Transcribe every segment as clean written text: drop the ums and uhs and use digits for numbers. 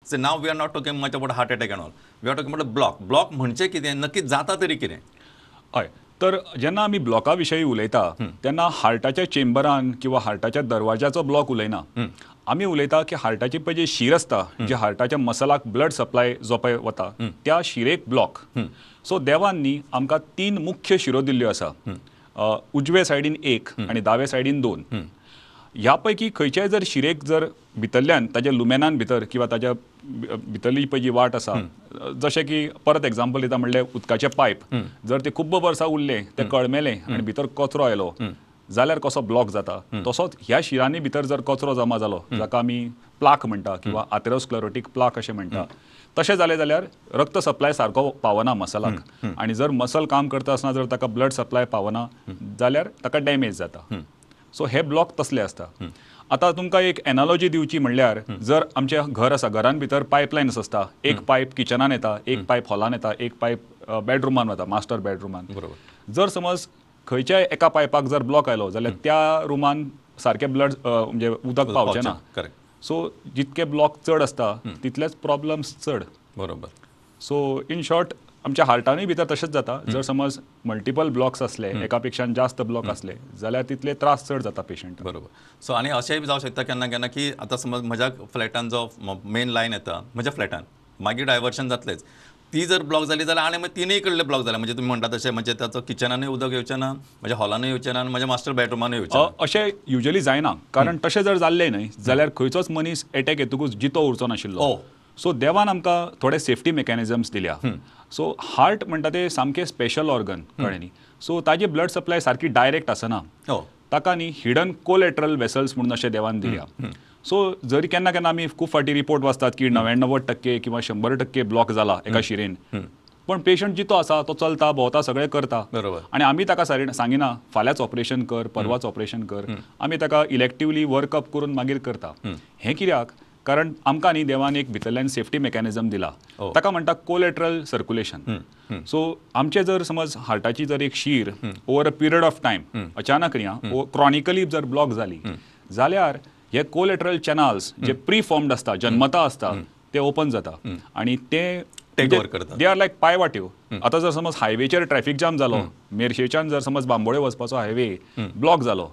So now we are not talking much about heart attack and all. We are talking about a block. Block म्हणजे कितें नक्की जाता तरी कितें? हय तर जेन्ना आमी ब्लॉका विशयी उलयता तेन्ना हार्टाच्या चेंबरान किंवा हार्टाच्या दरवाजाचो ब्लॉक उलयना. आमी उलयता की हार्टाची पळय जी शीर आसता जे हार्टाच्या मसलाक ब्लड सप्लाय जो पळय वता त्या शिरेक ब्लॉक. सो देवान न्ही आमकां 3 मुख्य शिरो दिल्ल्यो आसा. उजवे सायडीन 1 आनी दावे सायडीन 2. ह्या पैकी खंयच्याय जर शिरेक जर भितरल्यान ताच्या लुमेनान भितर किंवा ताच्या भितरली पळय जी वाट आसा जशें की परत एग्जांपल दिता म्हणल्यार उदकाचे पायप जर ते खूब वर्सां उरले ते कळमेले आनी भितर कचरो आयलो जाल्यार कसो ब्लॉक जाता तसोच ह्या शिरांनी भितर जर कचरो जमा जालो जाका आमी प्लाक म्हणटा किंवा आथेरोस्क्लेरोटीक प्लाक अशें म्हणटा तशें जालें जाल्यार रक्त सप्लाय सारको पावना मसलाक आनी जर मसल काम करता आसतना जर ताका ब्लड सप्लाय पावना जाल्यार ताका डॅमेज जाता. सो हे ब्लॉक तसले आसता. आतां तुमकां एक एनालॉजी दिवची म्हणल्यार जर आमचें घर आसा घरान भितर पायपलायन्स आसता एक पायप किचनान येता एक पायप हॉलान येता एक पायप बेडरुमान वता मास्टर बेडरुमान. बरोबर. जर समज खंयच्याय एका पायपाक जर ब्लॉक आयलो जाल्यार त्या रुमान सारकें ब्लड म्हणजे उदक पावचें ना. करेक्ट. सो जितके ब्लॉक चड आसता तितलेच प्रॉब्लम्स चड. बरोबर. सो इन शॉर्ट आमच्या हार्टानूय भितर तशेंच जाता जर समज मल्टिपल ब्लॉक्स असले एका पेक्षा जास्त ब्लॉक असले जाल्यार तितले त्रास चड जाता पेशंट. बरोबर. सो आनी अशेंय जावं शकता केन्ना केन्ना की आतां समज म्हज्या फ्लॅटान जो मेन लायन येता म्हज्या फ्लॅटान मागीर डायवर्शन जातलेंच. ती जर ब्लॉक जाली जाल्यार आनी मागीर तिनूय कडले ब्लॉक जाले म्हणजे तुमी म्हणटा तशें म्हणजे ताचो किचनानूय उदक येवचें ना म्हज्या हॉलानूय येवचें ना आनी म्हज्या मास्टर बेडरुमानूय येवचें ना. अशें युजली जायना कारण तशें जर जाल्लें न्हय जाल्यार खंयचोच मनीस एटॅक येतकूच जितो उरचो नाशिल्लो. सो देवान आमकां थोडे सेफ्टी मेकॅनिझम्स दिल्या. सो हार्ट म्हणटा ते सामकें स्पेशल ऑर्गन कळ्ळें न्ही. सो ताजी ब्लड सप्लाय सारकी डायरेक्ट आसना. ताका न्ही हिडन कोलेटरल वेसल्स म्हणून अशें देवान दिल्या. सो जरी केन्ना केन्ना आमी खूब फावटी रिपोर्ट वाचतात की 99% किंवा 100% ब्लॉक जाला एका शिरेन. पण पेशंट जितो आसा तो चलता भोंवता सगळें करता. बरोबर. आनी आमी ताका सांगिना फाल्यांच ऑपरेशन कर परवाच ऑपरेशन कर. आमी ताका इलेक्टिवली वर्कअप करून मागीर करता. हें कित्याक कारण आमकां न्ही देवान एक भितरल्यान सेफ्टी मेकॅनिझम दिला ताका म्हणटा कोलेटरल सर्क्युलेशन. सो आमचे जर समज हार्टाची जर एक शीर over a period of time अचानक न्ही क्रॉनिकली जर ब्लॉक जाली जाल्यार हे कोलेटरल चॅनल्स जे प्री फॉर्म्ड आसता जन्मता आसता ते ओपन जाता आनी ते दे आर लायक पायवाट्यो. आतां जर समज हायवेचेर ट्रॅफिक जाम जालो मेर्शेच्यान जर समज बांबोळे वचपाचो हायवे ब्लॉक जालो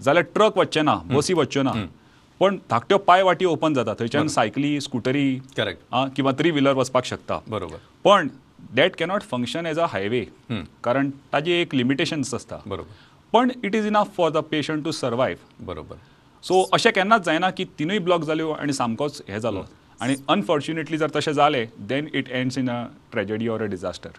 जाल्यार ट्रक वच्चे ना बसी वच्च्यो ना पण धाकट्यो पायवाटी ओपन जाता थंयच्यान सायकली स्कुटरी किंवा 3 व्हिलर वचपाक शकता. बरोबर. पण that cannot function as a highway कारण ताजी एक लिमिटेशन्स आसता. बरोबर. पण it is enough for the patient to survive. बरोबर. सो अशें केन्नाच जायना की तिनूय ब्लॉक जाल्यो आनी सामकोच हें जालो आनी अनफॉर्च्युनेटली जर तशें जालें then it ends in a tragedy or a disaster.